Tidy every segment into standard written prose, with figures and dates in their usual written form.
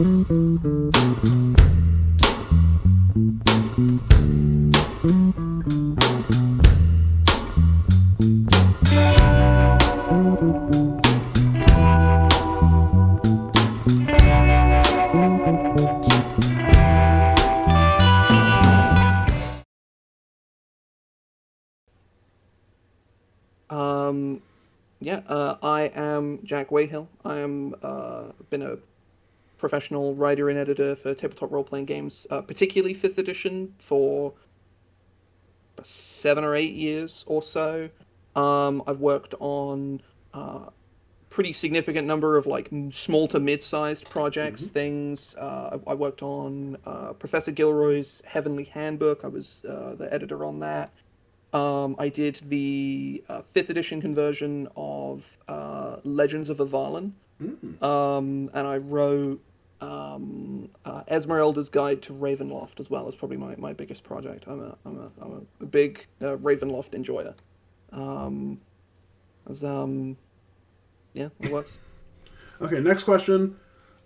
I am Jack Weighill. I am been a professional writer and editor for tabletop role-playing games, particularly 5th edition, for 7 or 8 years or so. I've worked on pretty significant number of like small to mid-sized projects, things. I worked on Professor Gilroy's Heavenly Handbook. I was the editor on that. I did the 5th edition conversion of Legends of Avalon, and I wrote Esmeralda's Guide to Ravenloft as well. As probably my biggest project. I'm a big Ravenloft enjoyer. As Yeah, it works. Okay, next question.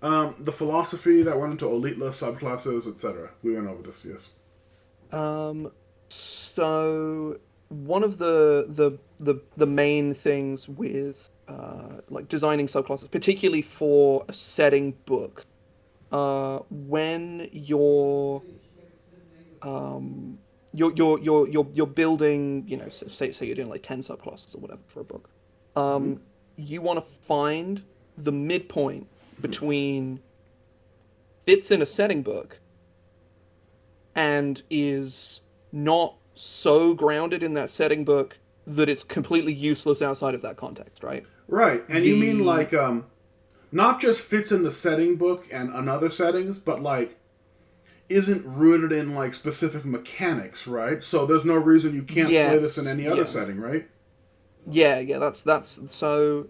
The philosophy that went into Ollitla, subclasses, etc. We went over this, yes. So one of the main things with like designing subclasses, particularly for a setting book, when you're building, say you're doing like 10 subclasses or whatever for a book, you want to find the midpoint between fits in a setting book and is not so grounded in that setting book that it's completely useless outside of that context, right? Right, and you mean like not just fits in the setting book and other settings, but like isn't rooted in like specific mechanics, right? So there's no reason you can't play this in any other setting, right? Yeah, that's so.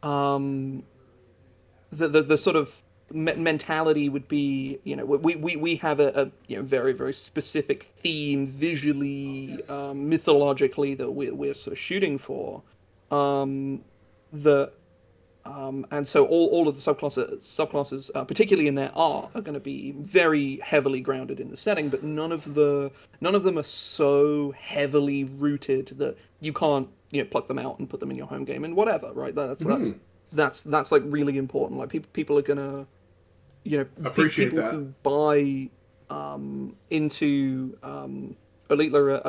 The sort of mentality would be, we have a very, very specific theme visually, mythologically, that we're sort of shooting for, the and so all of the subclasses, particularly in their art, are going to be very heavily grounded in the setting, but none of them are so heavily rooted that you can't pluck them out and put them in your home game and whatever, right? That's like really important. Like people are gonna appreciate people that. who buy into Ollitla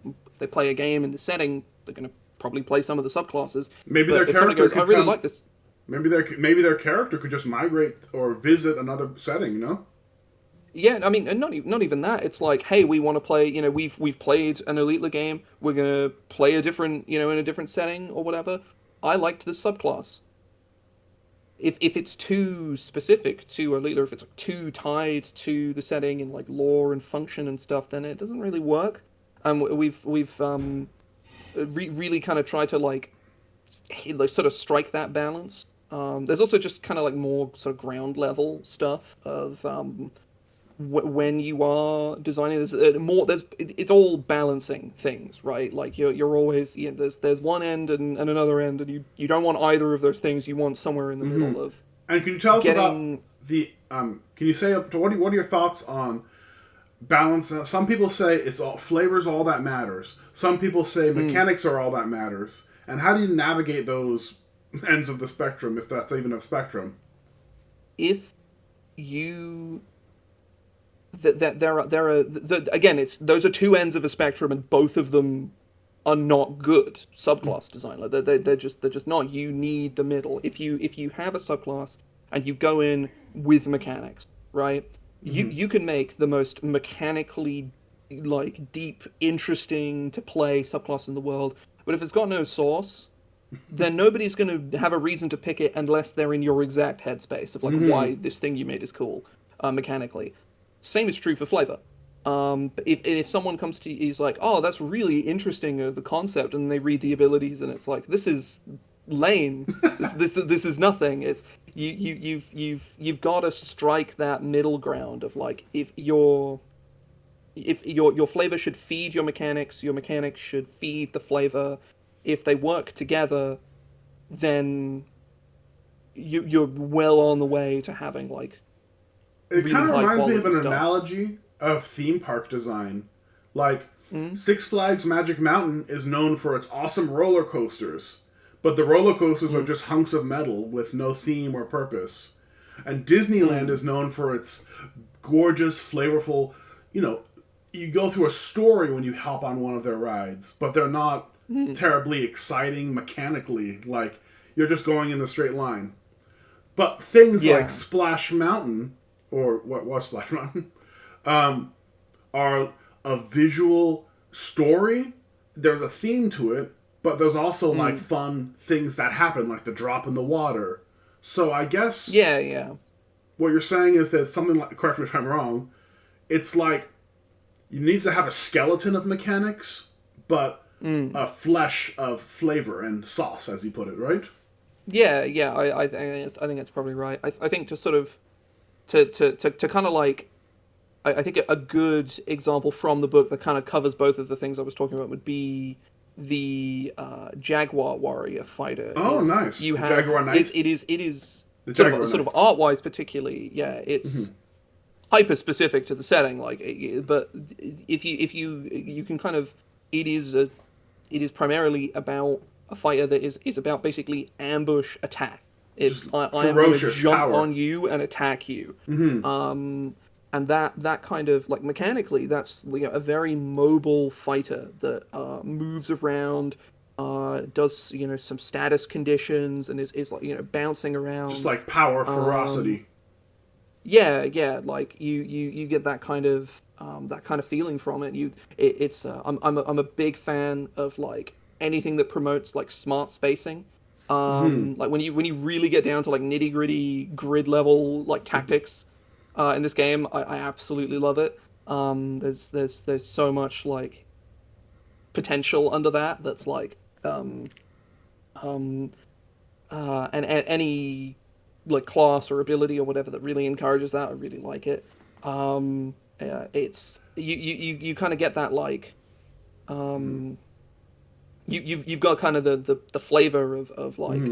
if they play a game in the setting, they're gonna probably play some of the subclasses. Maybe their character I really like this. Maybe their character could just migrate or visit another setting, Yeah, I mean, and not even that. It's like, hey, we want to play. We've played an Ollitla game. We're gonna play a different, in a different setting or whatever. I liked this subclass. If it's too specific to Ollitla, if it's like too tied to the setting and like lore and function and stuff, then it doesn't really work. And we've really kind of tried to like sort of strike that balance. There's also just kind of like more sort of ground level stuff of when you are designing this, it's all balancing things, right? Like you're always there's one end and another end, and you don't want either of those things. You want somewhere in the middle of. And can you tell us about the can you say what are your thoughts on balance? Some people say it's all flavors all that matters. Some people say mechanics are all that matters. And how do you navigate those ends of the spectrum, if that's even a spectrum? If you again, those are two ends of a spectrum, and both of them are not good subclass design. Like they're just not. You need the middle. If you have a subclass and you go in with mechanics, right? You can make the most mechanically like deep, interesting to play subclass in the world, but if it's got no source, then nobody's going to have a reason to pick it unless they're in your exact headspace of like why this thing you made is cool mechanically. Same is true for flavor. If someone comes to you, he's like, "Oh, that's really interesting the concept," and they read the abilities, and it's like, "This is lame. This is nothing." It's you've got to strike that middle ground of like if your flavor should feed your mechanics should feed the flavor. If they work together, then you're well on the way to having like It really kind of high reminds me of quality an stuff. analogy of theme park design. Like, Mm. Six Flags Magic Mountain is known for its awesome roller coasters, but the roller coasters are Mm. just hunks of metal with no theme or purpose. And Disneyland Mm. is known for its gorgeous, flavorful, you know, you go through a story when you hop on one of their rides, but they're not Mm. terribly exciting mechanically. Like, you're just going in a straight line. But things Yeah. like Splash Mountain, or what was Splash Mountain, are a visual story. There's a theme to it, but there's also like fun things that happen, like the drop in the water. So I guess Yeah. what you're saying is that something like, correct me if I'm wrong, it's like it needs to have a skeleton of mechanics, but a flesh of flavor and sauce, as you put it, right? Yeah. I think it's probably right. I think to sort of to kind of like I think a good example from the book that kind of covers both of the things I was talking about would be the Jaguar Warrior fighter. Oh, nice. You The have Jaguar Knight? it is The sort Jaguar of Knight. art wise particularly. Yeah, it's hyper specific to the setting. Like, but if you can kind of it is primarily about a fighter that is about basically ambush attack. It's Just I am going to ferocious jump power. on you and attack you. And that kind of like mechanically, that's a very mobile fighter that moves around, does some status conditions, and is like bouncing around. Just like power, ferocity. Yeah, like you get that kind of feeling from it. I'm a big fan of like anything that promotes like smart spacing. Like when you really get down to like nitty gritty grid level like tactics in this game, I absolutely love it. There's so much like potential under that that's like and any like class or ability or whatever that really encourages that. I really like it. It's you kind of get that like you've got kind of the flavor of like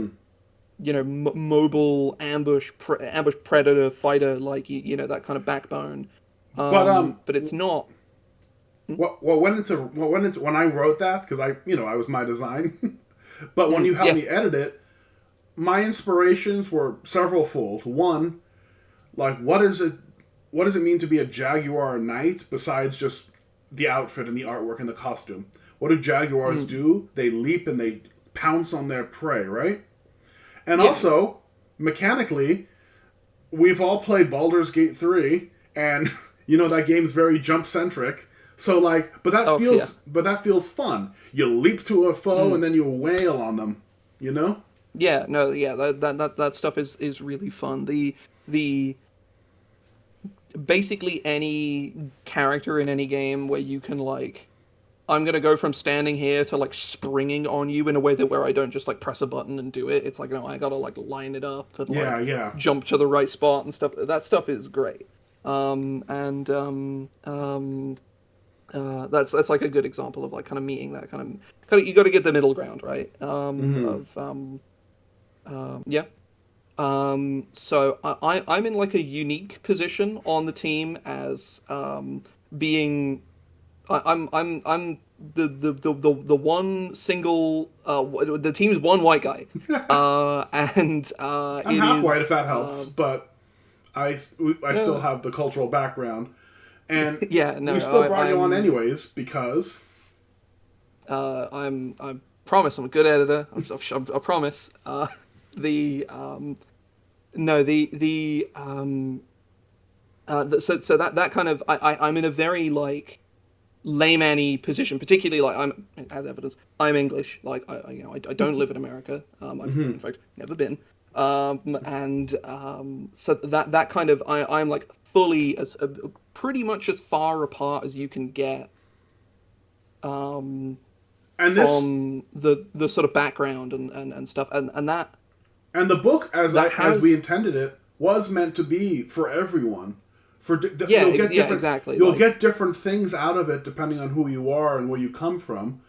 mobile ambush predator fighter, like that kind of backbone. But it's not. What went into when I wrote that, because I was my design, but when you helped me edit it, my inspirations were severalfold. One, like what does it mean to be a Jaguar Knight besides just the outfit and the artwork and the costume? What do Jaguars do? They leap and they pounce on their prey, right? And also, mechanically, we've all played Baldur's Gate 3, and that game's very jump centric. So like, but that feels fun. You leap to a foe and then you wail on them. Yeah, no, yeah, that stuff is really fun. The basically any character in any game where you can like, I'm gonna go from standing here to like springing on you in a way where I don't just like press a button and do it. It's like, no, I gotta like line it up and like jump to the right spot and stuff. That stuff is great. That's like a good example of like kind of meeting that kind of you got to get the middle ground, right? So I'm in like a unique position on the team as being I'm the one single the team's one white guy and I'm half white if that helps, but I still have the cultural background, and we still brought you on anyways because I promise I'm a good editor. I promise. So that kind of I'm in a very like layman-y position, particularly like I'm, as evidence, I'm English. Like I don't live in America. I've in fact never been. So that kind of I'm like fully pretty much as far apart as you can get. From the sort of background and stuff and that. And the book, as we intended it, was meant to be for everyone. Exactly. You'll get different things out of it depending on who you are and where you come from,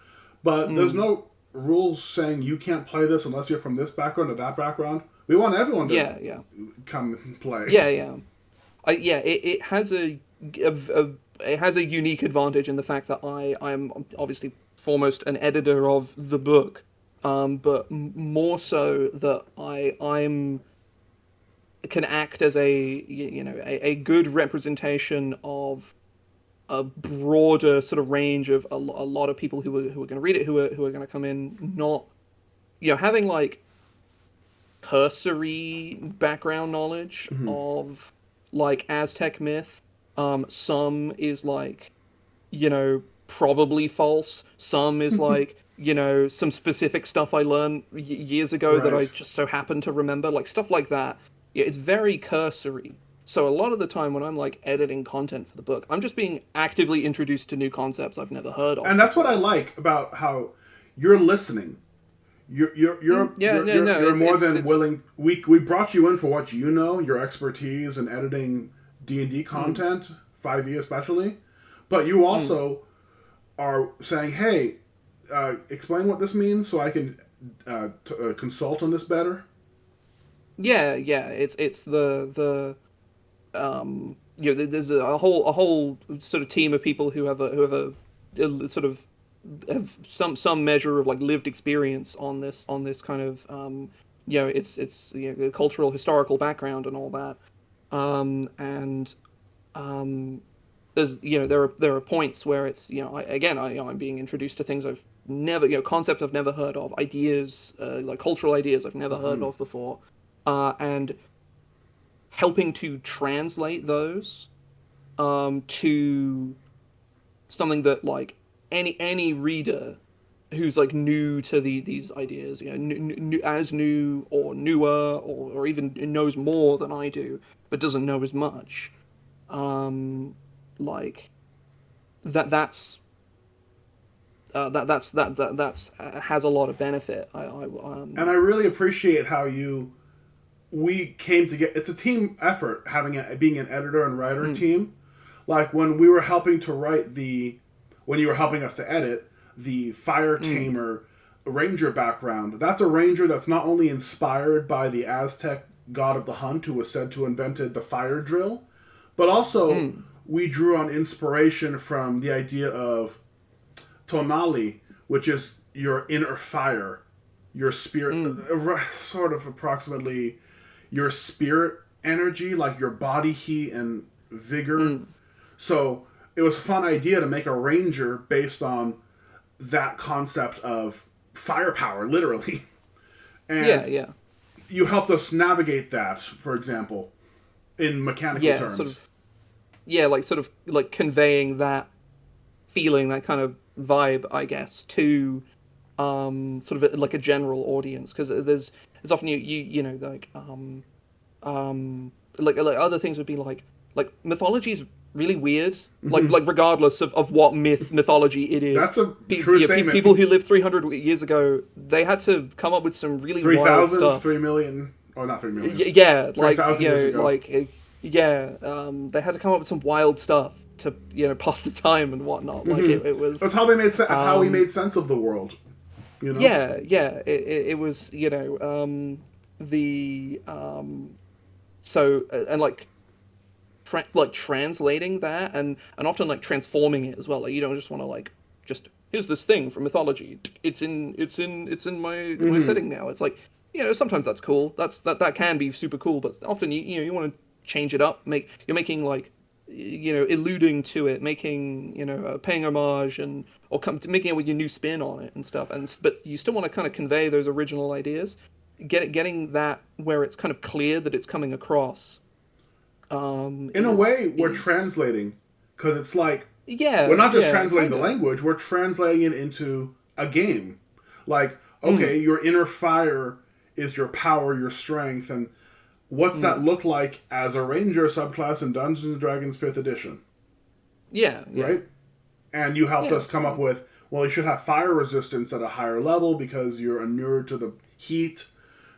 but there's no rules saying you can't play this unless you're from this background or that background. We want everyone to yeah, come and play. yeah, yeah. It has it has a unique advantage in the fact that I'm obviously foremost an editor of the book, but more so that I'm can act as a good representation of a broader sort of range of a lot of people who are going to read it, who are going to come in, not having like cursory background knowledge of like Aztec myth. Some is like, probably false. Some is like, some specific stuff I learned years ago that I Right. just so happen to remember, like stuff like that. Yeah, it's very cursory. So a lot of the time when I'm like editing content for the book, I'm just being actively introduced to new concepts I've never heard of And that's what I before. like about how you're listening. Yeah, no, no, You're more than it's willing. We brought you in for what you know, your expertise in editing D&D content, 5e especially, but you also are saying, "Hey, explain what this means so I can consult on this better." yeah. It's there's a whole sort of team of people who have a sort of have some measure of like lived experience on this kind of it's cultural historical background and all that, and there's there are points where it's I'm being introduced to things I've never concepts I've never heard of, ideas like cultural ideas I've never heard of before, and helping to translate those to something that like any reader who's like new to these ideas, as new or newer or even knows more than I do, but doesn't know as much. Like that's that's has a lot of benefit. And I really appreciate how we came together. It's a team effort having being an editor and writer team. Like when we were helping to write when you were helping us to edit the Fire Tamer Ranger background. That's a Ranger that's not only inspired by the Aztec god of the hunt, who was said to have invented the fire drill, but also we drew on inspiration from the idea of tonali, which is your inner fire, your spirit, sort of approximately your spirit energy, like your body heat and vigor. So it was a fun idea to make a ranger based on that concept of firepower, literally. Yeah, And yeah, you helped us navigate that, for example, in mechanical yeah. terms. Sort of like conveying that feeling, that kind of vibe, I guess, to sort of like a general audience, because it's often like like other things would be like mythology is really weird, like regardless of what mythology it is. That's a true statement. People who lived 300 years ago, they had to come up with some really wild 3,000, stuff. 3,000,000, oh, not 3,000,000. Yeah, like 3,000 years ago. they had to come up with some wild stuff to pass the time and whatnot. Like it was. That's how they made sense. That's how we made sense of the world. Yeah. It was the so and like translating that and often like transforming it as well. Like you don't just want to like just here's this thing from mythology. It's in my setting now. It's like sometimes that's cool. That can be super cool, but often you want to change it up. You're making like alluding to it, making paying homage or making it with your new spin on it and stuff. But you still want to kind of convey those original ideas, getting that where it's kind of clear that it's coming across. In a way, we're translating, because it's like yeah, we're not just yeah, translating kinda. the language, we're translating it into a game. Like, okay, your inner fire is your power, your strength, and what's that look like as a ranger subclass in Dungeons and Dragons 5th edition? Yeah. Right? And you helped Yeah. us come up with, well, you should have fire resistance at a higher level because you're inured to the heat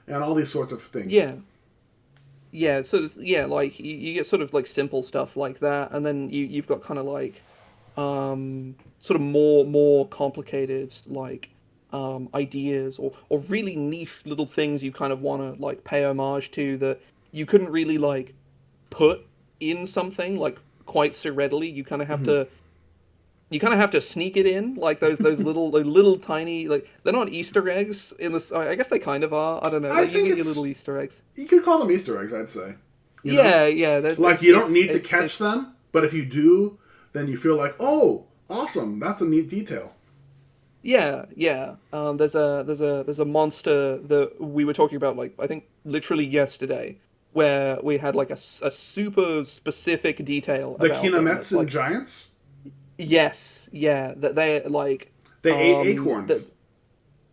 and all these sorts of things. Yeah, so like you get sort of like simple stuff like that, and then you've got kind of like sort of more complicated like ideas or really niche little things you kind of want to like pay homage to that you couldn't really like put in something like quite so readily. You kind of have to sneak it in, like those little tiny, like they're not Easter eggs in this. I guess they kind of are. I don't know. I Like you think get your it's little Easter eggs. you could call them Easter eggs. I'd say. You know? Yeah, yeah. Like you don't need to catch them, but if you do, then you feel like, oh, awesome, that's a neat detail. Yeah, yeah. There's a monster that we were talking about, like I think literally yesterday, where we had like a super specific detail The about them. It's Kinametsu like giants, yes, yeah, that they like they ate that acorns.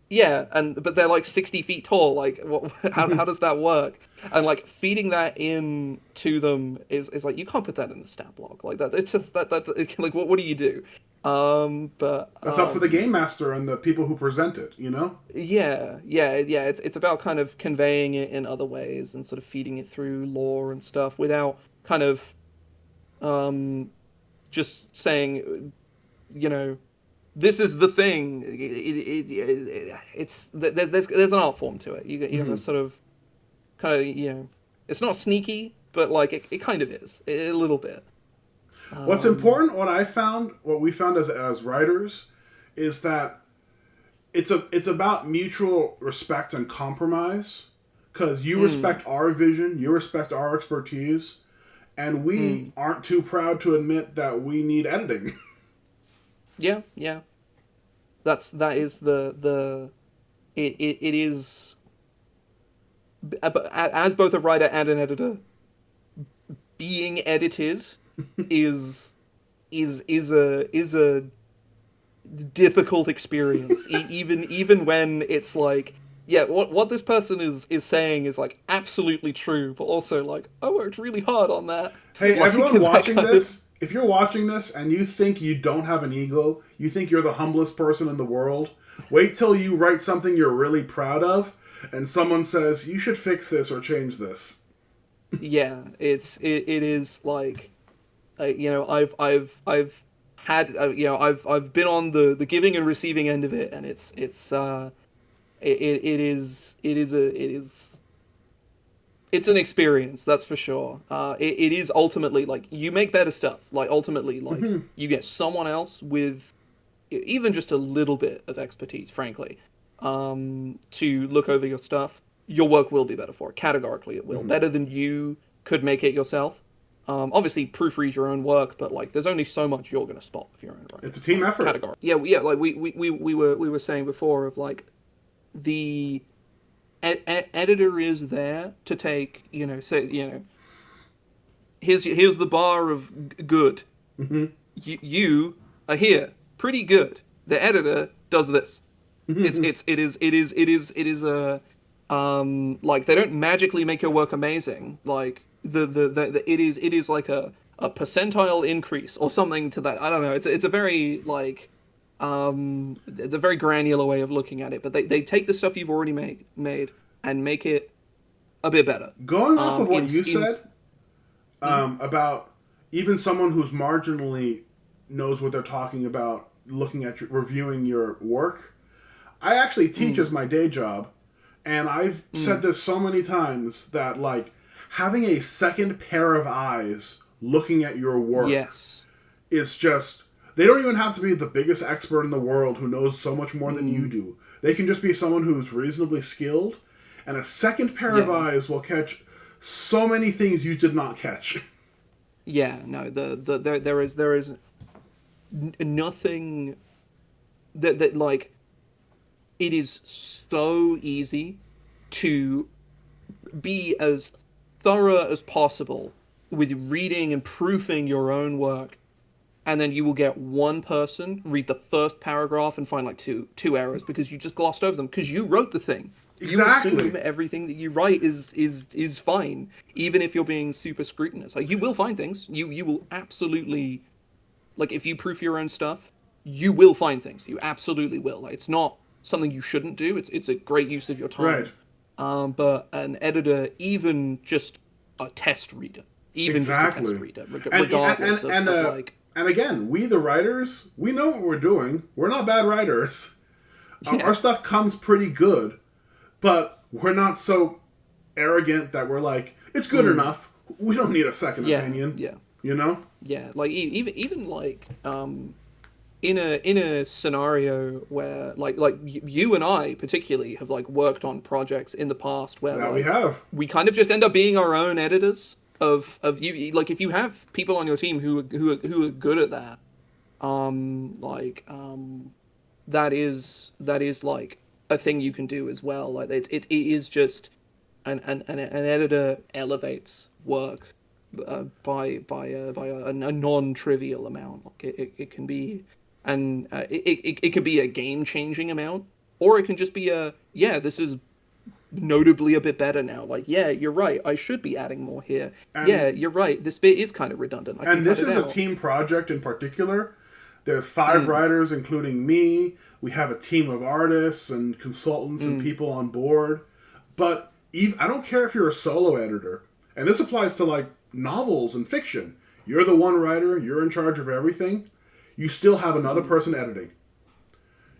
yeah, and but they're like 60 feet tall. Like, what? How does that work? And like feeding that in to them is like you can't put that in a stat block like that. It's just that like what do you do? But That's up for the game master and the people who present it. You know. yeah, yeah, yeah. It's about kind of conveying it in other ways and sort of feeding it through lore and stuff without kind of um just saying, you know, this is the thing. It's there's an art form to it. You have a sort of kind of it's not sneaky, but like it kind of is a little bit. What's important, what we found as writers, is that it's about mutual respect and compromise. Because you respect our vision, you respect our expertise, and we aren't too proud to admit that we need editing. Yeah, yeah. That is it is as both a writer and an editor, being edited is a difficult experience. Even when it's like, yeah, what this person is saying is like absolutely true, but also like I worked really hard on that. Hey, like, everyone watching this, if you're watching this and you think you don't have an ego, you think you're the humblest person in the world, wait till you write something you're really proud of, and someone says you should fix this or change this. Yeah, it is like, I've had I've been on the giving and receiving end of it, and it's an experience, that's for sure. It is ultimately like you make better stuff. Like ultimately, like you get someone else with even just a little bit of expertise, frankly, to look over your stuff. Your work will be better for it. Categorically, it will better than you could make it yourself. Obviously, proofread your own work, but like, there's only so much you're going to spot if you're own writing. It's a team effort. Category. Yeah, yeah. Like we were saying before of like the editor is there to take, here's the bar of good. You are here, pretty good. The editor does this. It is a like they don't magically make your work amazing. Like it is like a percentile increase or something to that. I don't know. It's a very like it's a very granular way of looking at it. But they take the stuff you've already made and make it a bit better. Going off of what you said about even someone who's marginally knows what they're talking about, looking at reviewing your work. I actually teach as my day job, and I've said this so many times that like having a second pair of eyes looking at your work is just, they don't even have to be the biggest expert in the world who knows so much more than you do. They can just be someone who's reasonably skilled, and a second pair of eyes will catch so many things you did not catch. Yeah, no, there is nothing that like, it is so easy to be as thorough as possible with reading and proofing your own work, and then you will get one person read the first paragraph and find like two errors because you just glossed over them because you wrote the thing. Exactly. You assume everything that you write is fine, even if you're being super scrutinous. Like, you will find things. You will absolutely, like, if you proof your own stuff, you will find things. You absolutely will. Like, it's not something you shouldn't do. It's a great use of your time. Right. But an editor, even just a test reader, just a test reader, regardless of like. And again, we the writers, we know what we're doing. We're not bad writers. Our stuff comes pretty good, but we're not so arrogant that we're like, it's good enough. We don't need a second opinion. Yeah. You know? Yeah. Like even like in a scenario where like you and I particularly have like worked on projects in the past where Yeah, we have. we kind of just end up being our own editors of you. Like if you have people on your team who are good at that, that is like a thing you can do as well. Like it is just an editor elevates work by a non-trivial amount. Like it can be, and it can be a game-changing amount, or it can just be this is notably a bit better now. Like, yeah, you're right, I should be adding more here. And, yeah, you're right, this bit is kind of redundant. And this is a team project in particular. There's 5 writers, including me. We have a team of artists and consultants and people on board. But I don't care if you're a solo editor. And this applies to, like, novels and fiction. You're the one writer. You're in charge of everything. You still have another person editing.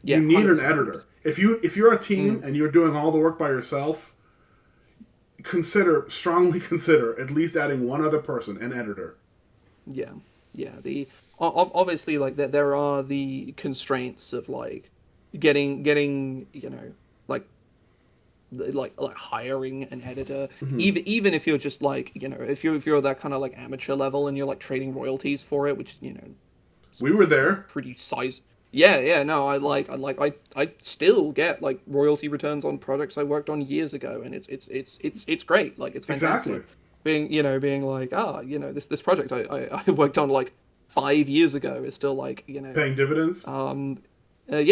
Yeah, you need an editor. If you're a team and you're doing all the work by yourself, strongly consider at least adding one other person, an editor. Yeah. Obviously, like there are the constraints of like getting like hiring an editor, even if you're just like if you're that kind of like amateur level and you're like trading royalties for it, which we were there pretty size. No, I still get like royalty returns on projects I worked on years ago, and it's great. Like it's fantastic. Exactly. Being like this project I worked on like 5 years ago is still like paying dividends. I can that.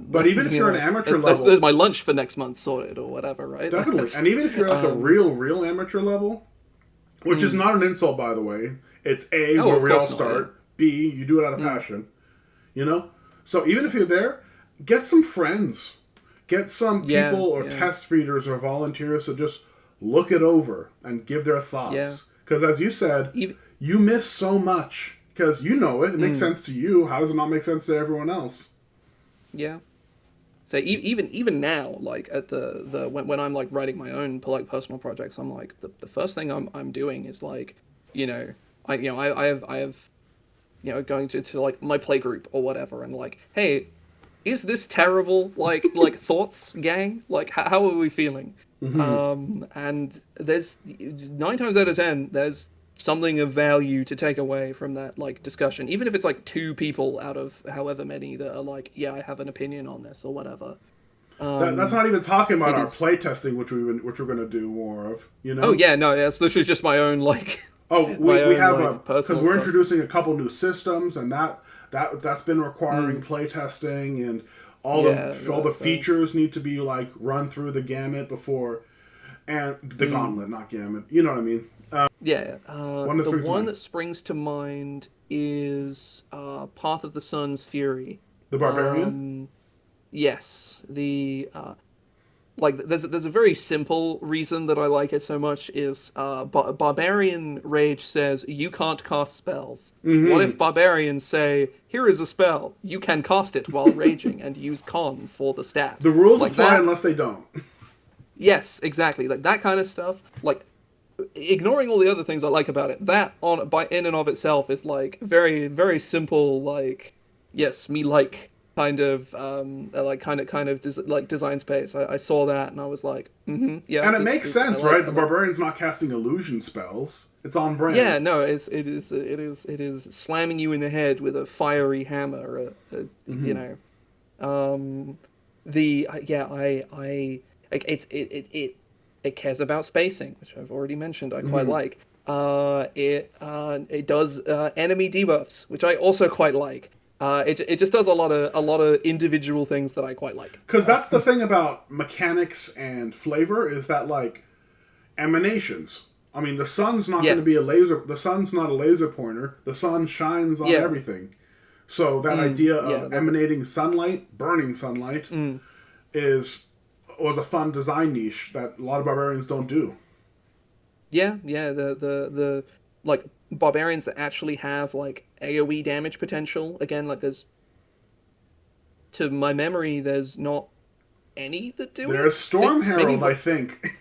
But even if you're an amateur level, there's my lunch for next month sorted or whatever, right? Definitely. And even if you're like a real amateur level, which is not an insult, by the way. It's where we all start. Not, yeah. B, you do it out of passion. So even if you're there, get some friends, get some people or test readers or volunteers to just look it over and give their thoughts. Because as you said, you miss so much. Because you know it makes sense to you. How does it not make sense to everyone else? Yeah. So even now, like at the when I'm like writing my own like personal projects, I'm like the first thing I'm doing is like I have going to like my play group or whatever, and like, hey, is this terrible? Like thoughts, gang? Like how are we feeling? And there's 9 times out of 10 there's something of value to take away from that like discussion, even if it's like 2 people out of however many that are like, I have an opinion on this or whatever. That's not even talking about our play testing, which we're going to do more of. Oh yeah, no, that's literally just my own like. We have because we're introducing a couple new systems, and that's been requiring play testing, and all the features need to be like run through the gamut before, and the gauntlet, not gamut. You know what I mean? The one that springs to mind is Path of the Sun's Fury. The Barbarian? Yes. There's a very simple reason that I like it so much is Barbarian Rage says, you can't cast spells. What if Barbarians say, here is a spell, you can cast it while raging and use con for the stat? The rules apply unless they don't. Yes, exactly. Like that kind of stuff. Like, ignoring all the other things I like about it, that in and of itself is like very, very simple. Like, yes, me like kind of design space. I saw that and I was like, yeah. And it makes sense, right? The barbarian's not casting illusion spells. It's on brand. Yeah, no, it is slamming you in the head with a fiery hammer. It cares about spacing, which I've already mentioned. I quite like. It does enemy debuffs, which I also quite like. It just does a lot of individual things that I quite like. Because that's the thing about mechanics and flavor is that like emanations. I mean, the sun's not going to be a laser. The sun's not a laser pointer. The sun shines on everything. So that idea of emanating sunlight, burning sunlight, was a fun design niche that a lot of barbarians don't do. Yeah. The like barbarians that actually have like AoE damage potential. Again, like there's to my memory, there's not any that do it. There's Storm Herald, I think.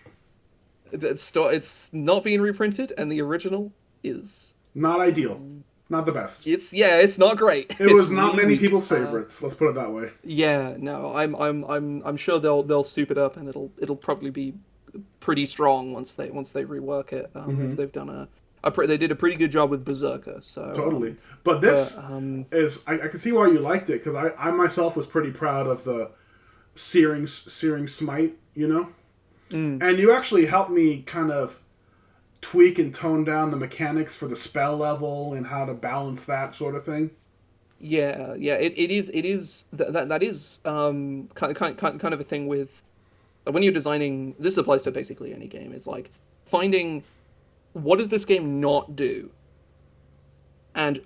It's not being reprinted, and the original is not ideal, not the best. It's not great. It was not many people's favorites. Let's put it that way. Yeah, no, I'm sure they'll soup it up, and it'll probably be pretty strong once they rework it. If they've done they did a pretty good job with Berserker. So totally, but this is I can see why you liked it, because I myself was pretty proud of the searing smite, you know. And you actually helped me kind of tweak and tone down the mechanics for the spell level and how to balance that sort of thing. Yeah, it is that is kind of a thing with when you're designing. This applies to basically any game. Is like finding what does this game not do, and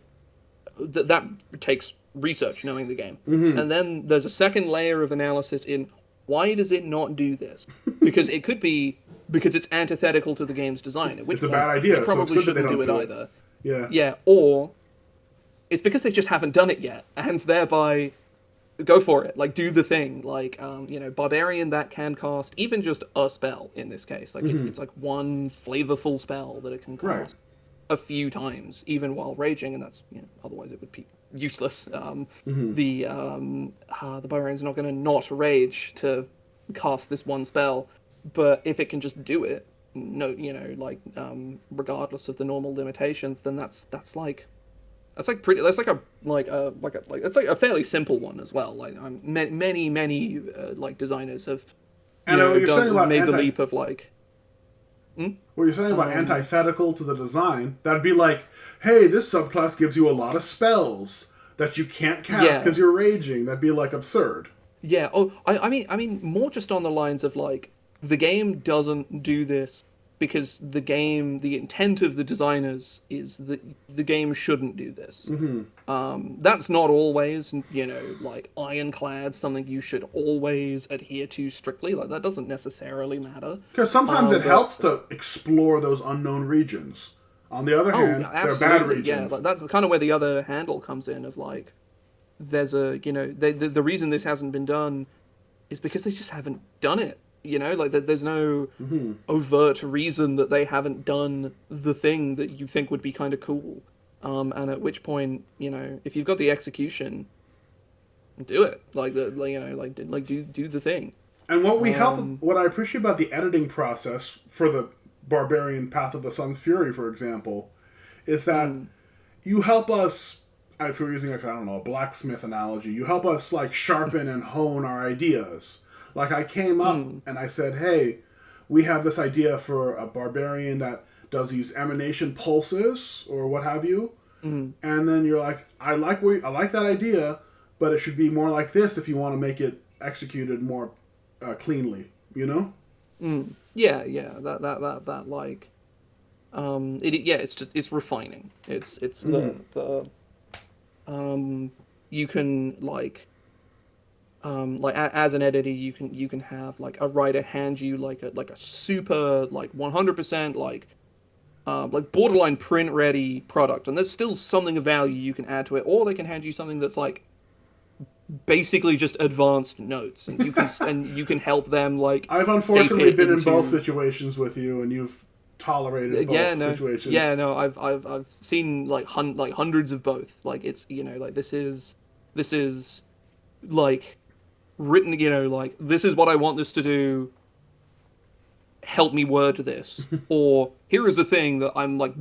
that takes research, knowing the game, and then there's a second layer of analysis in why does it not do this, because it could be because it's antithetical to the game's design. Which it's a bad idea. It probably so shouldn't do it either. Yeah, or it's because they just haven't done it yet, and thereby go for it. Like, do the thing. Like, Barbarian that can cast even just a spell in this case. Like, it's like one flavorful spell that it can cast a few times, even while raging, and that's, otherwise it would be useless. The Barbarian's not going to not rage to cast this one spell, but if it can just do it, regardless of the normal limitations, then that's like a fairly simple one as well. Like many designers have made the leap of like. What you're saying about antithetical to the design, that'd be like, hey, this subclass gives you a lot of spells that you can't cast because you're raging. That'd be like absurd. Yeah. Oh, I mean, more just on the lines of like the game doesn't do this because the intent of the designers is that the game shouldn't do this. That's not always, like ironclad, something you should always adhere to strictly. Like, that doesn't necessarily matter. Because sometimes it helps to explore those unknown regions. On the other hand, they're bad regions. Yeah, like, that's kind of where the other handle comes in of like, there's the reason this hasn't been done is because they just haven't done it. There's no overt reason that they haven't done the thing that you think would be kind of cool. And at which point, if you've got the execution, do it. Do the thing. And what I appreciate about the editing process for the Barbarian Path of the Sun's Fury, for example, is that you help us, if we're using a blacksmith analogy, you help us like sharpen and hone our ideas. Like, I came up and I said, hey, we have this idea for a barbarian that does these emanation pulses or what have you. And then you're like, I like that idea, but it should be more like this if you want to make it executed more cleanly, Yeah, that like, it's refining. It's you can like as an editor, you can have like a writer hand you like a super like 100% like borderline print ready product, and there's still something of value you can add to it, or they can hand you something that's like basically just advanced notes, and you can help them like. I've unfortunately been in both situations with you, and you've tolerated both situations. Yeah, no, I've seen like hundreds of both. Like, it's like this is like written, like, this is what I want this to do, help me word this. Or here is a thing that I'm like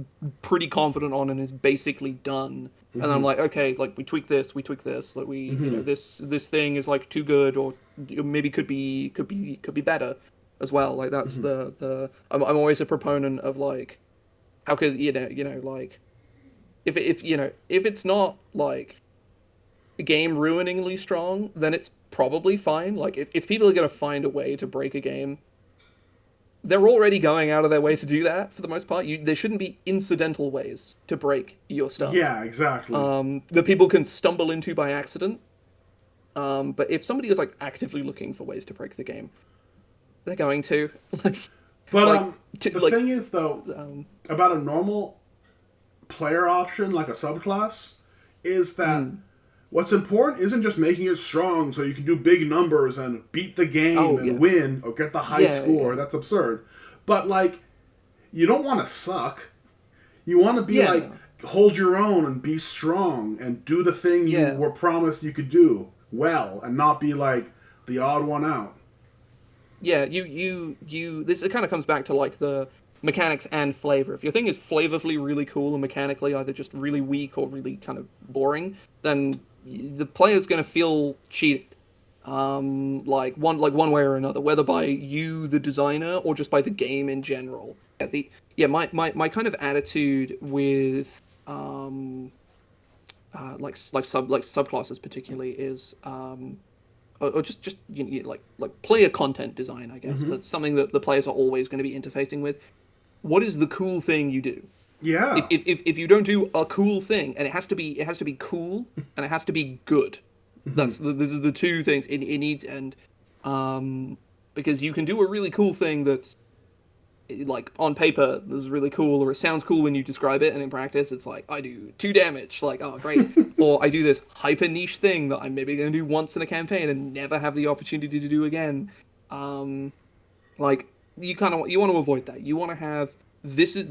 pretty confident on and is basically done. And I'm like, okay, like we tweak this, like we this thing is like too good, or maybe could be better as well. Like, that's I'm always a proponent of like, how could like if it's not like game ruiningly strong, then it's probably fine. Like, if people are going to find a way to break a game, they're already going out of their way to do that for the most part. There shouldn't be incidental ways to break your stuff. Yeah, exactly. That people can stumble into by accident. But if somebody is like actively looking for ways to break the game, they're going to. The thing is, though, about a normal player option like a subclass, is that What's important isn't just making it strong so you can do big numbers and beat the game Oh, and yeah. win or get the high Yeah, score. yeah. That's absurd. But like, you don't want to suck. You want to be Yeah, like no. hold your own and be strong and do the thing you Yeah. were promised you could do well and not be like the odd one out. Yeah, this it kind of comes back to like the mechanics and flavor. If your thing is flavorfully really cool and mechanically either just really weak or really kind of boring, then the player's going to feel cheated. Like one way or another, whether by you the designer or just by the game in general. My kind of attitude with like subclasses particularly is or just like player content design, I guess. That's something that the players are always going to be interfacing with. What is the cool thing you do? If, Yeah. if if if you don't do a cool thing, and it has to be cool and it has to be good. These are the two things it needs, and because you can do a really cool thing that's like on paper this is really cool, or it sounds cool when you describe it, and in practice it's like I do 2 damage, like oh great, or I do this hyper niche thing that I'm maybe going to do once in a campaign and never have the opportunity to do again. Um, like you want to avoid that. You want to have this is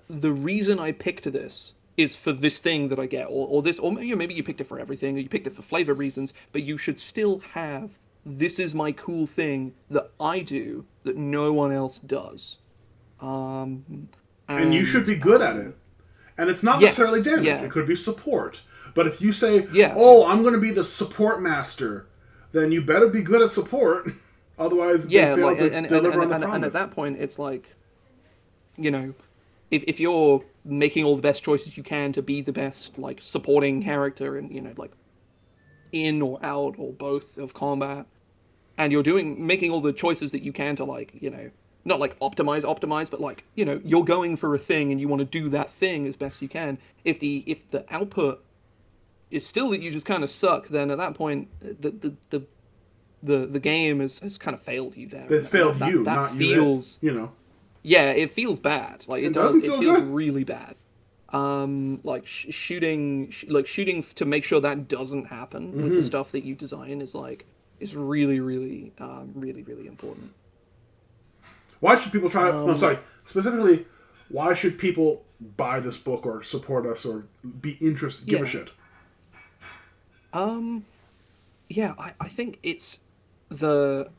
the reason I picked this is for this thing that I get, or this, or maybe you picked it for everything, or you picked it for flavor reasons, but you should still have this is my cool thing that I do that no one else does. Um, And you should and be good at it. And it's not necessarily yes, damage. yeah, It could be support. But if you say, yeah, yeah, "Oh, I'm going to be the support master," then you better be good at support. Otherwise, they yeah. fail Like to deliver on the and at promise. that point, it's like you know, if you're making all the best choices you can to be the best like supporting character, and like in or out or both of combat, and you're making all the choices that you can to like not like optimize, but like you're going for a thing and you want to do that thing as best you can. If the output is still that you just kind of suck, then at that point the game has kind of failed you there, It's and failed that you, that not you it. feels, You know, yeah, it feels bad. Like it it does. doesn't It feel feels good. really bad. Like shooting to make sure that doesn't happen with the stuff that you design is really, really, really, really important. Why should people try? No, Um, sorry. Specifically, why should people buy this book or support us or be interested? Give a yeah. shit. Yeah, I think it's the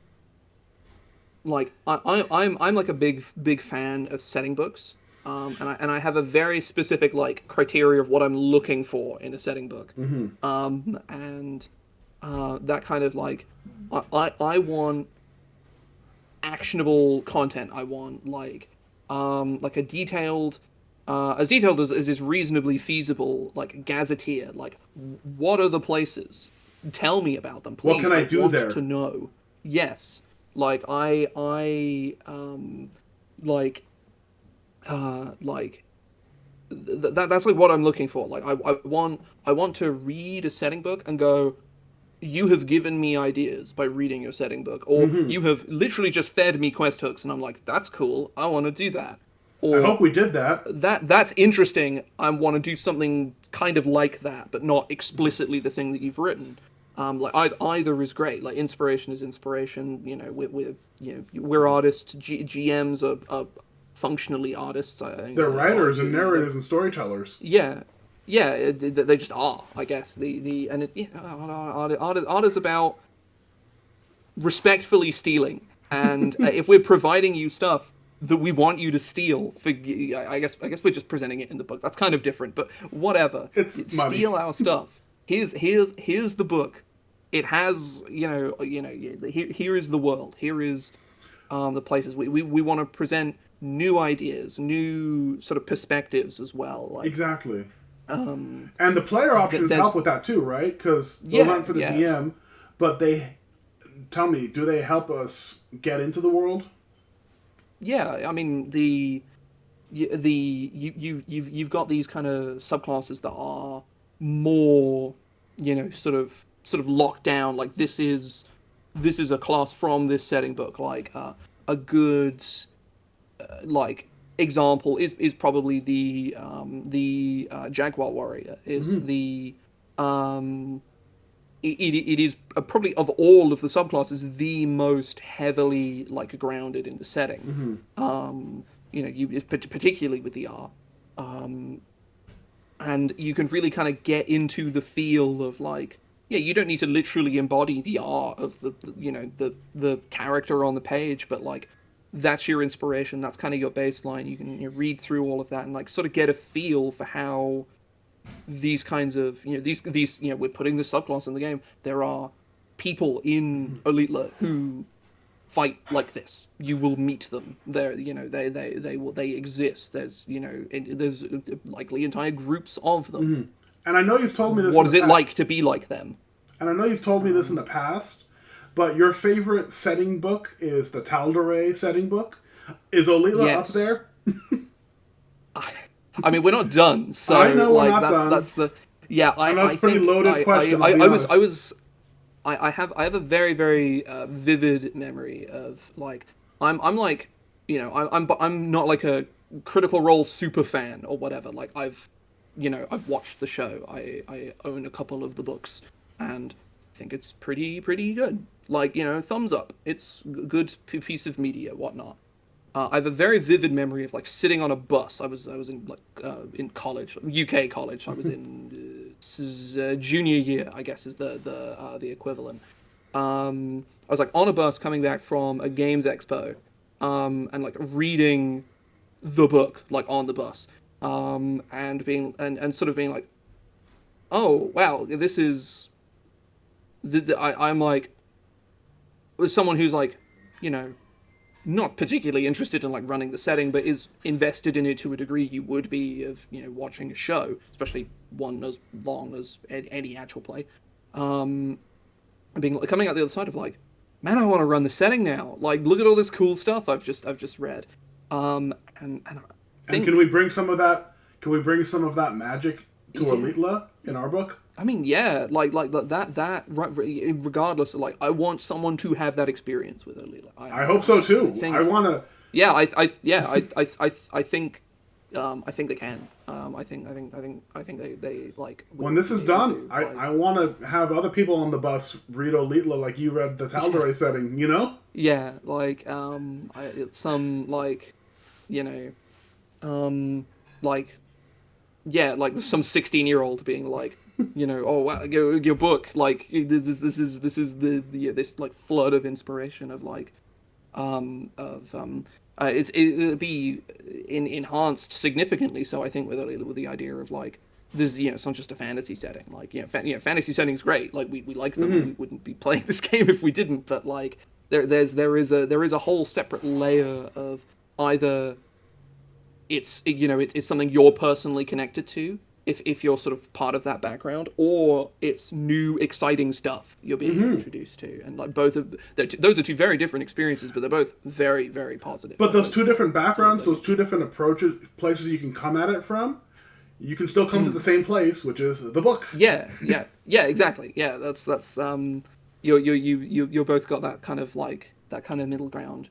like I'm like a big fan of setting books. And I have a very specific like criteria of what I'm looking for in a setting book. And that kind of like I want actionable content. I want like a detailed as detailed as is reasonably feasible, like gazetteer, like what are the places? Tell me about them, What please. can I I do want there? to know. Yes, like like like that's like what I'm looking for. Like I want to read a setting book and go, you have given me ideas by reading your setting book, or you have literally just fed me quest hooks, and I'm like, that's cool. I want to do that. I Or hope we did that. that's interesting. I want to do something kind of like that, but not explicitly the thing that you've written. Like either is great. Like inspiration is inspiration. We're artists. GMs are functionally artists. I think They're I'd writers and argue. narrators and storytellers. Yeah, yeah. They just are. I guess the and it art is about respectfully stealing, and if we're providing you stuff that we want you to steal, I guess we're just presenting it in the book. That's kind of different, but whatever. It's money. Steal our stuff. Here's the book. It has here is the world. Here is the places we want to present new ideas, new sort of perspectives as well. Like Exactly. And the player options there's help with that too, right? Because those yeah aren't for the yeah DM, but they tell me, do they help us get into the world? yeah. I mean you've got these kind of subclasses that are more sort of locked down. Like this is a class from this setting book. Like a good like example is probably the Jaguar warrior is the It is probably of all of the subclasses the most heavily like grounded in the setting. You particularly with the art, and you can really kind of get into the feel of like, yeah, you don't need to literally embody the art of the character on the page, but like that's your inspiration, that's kind of your baseline. You can read through all of that and like sort of get a feel for how these kinds of these we're putting the subclass in the game. There are people in Ollitla who fight like this. You will meet them. They exist. There's likely entire groups of them. And I know you've told me this. What is it like to be like them? And I know you've told me this in the past, but your favorite setting book is the Tal'Dorei setting book. Is Ollitla up there? I mean, we're not done. So I know we're not done. That's the I know it's a pretty loaded question. I have a very very vivid memory of like I'm like I'm not like a Critical Role super fan or whatever. Like I've watched the show. I own a couple of the books and I think it's pretty good. Like thumbs up. It's a good piece of media, whatnot. I have a very vivid memory of like sitting on a bus. I was in like in college, UK college. I was in junior year, I guess is the equivalent. I was like on a bus coming back from a games expo, and like reading the book like on the bus, and being and sort of being like, oh wow, this is I'm like with someone who's like not particularly interested in like running the setting, but is invested in it to a degree you would be of watching a show, especially one as long as any actual play. Being coming out the other side of like, man, I want to run the setting now. Like, look at all this cool stuff I've just read. And can we bring some of that? Can we bring some of that magic to Ollitla in our book? I mean, yeah, like that. Regardless of like, I want someone to have that experience with Ollitla. I hope so too. I want to. Yeah, I think they can. I think they like. When this is done, I want to have other people on the bus read Ollitla like you read the Tal'Dorei setting. Yeah, like some like, like. Yeah, like some 16-year-old being like, oh wow, your book, like this is this like flood of inspiration of like, it'd be enhanced significantly. So I think with the idea of like this, it's not just a fantasy setting. Like fantasy setting's great. Like we like them. We wouldn't be playing this game if we didn't. But like there is a whole separate layer of either. It's something you're personally connected to if you're sort of part of that background, or it's new exciting stuff you're being introduced to, and like those are two very different experiences, but they're both very very positive. But those two different backgrounds, those two different approaches, places you can come at it from, you can still come to the same place, which is the book. Yeah, exactly. Yeah, that's you both got that kind of like that kind of middle ground.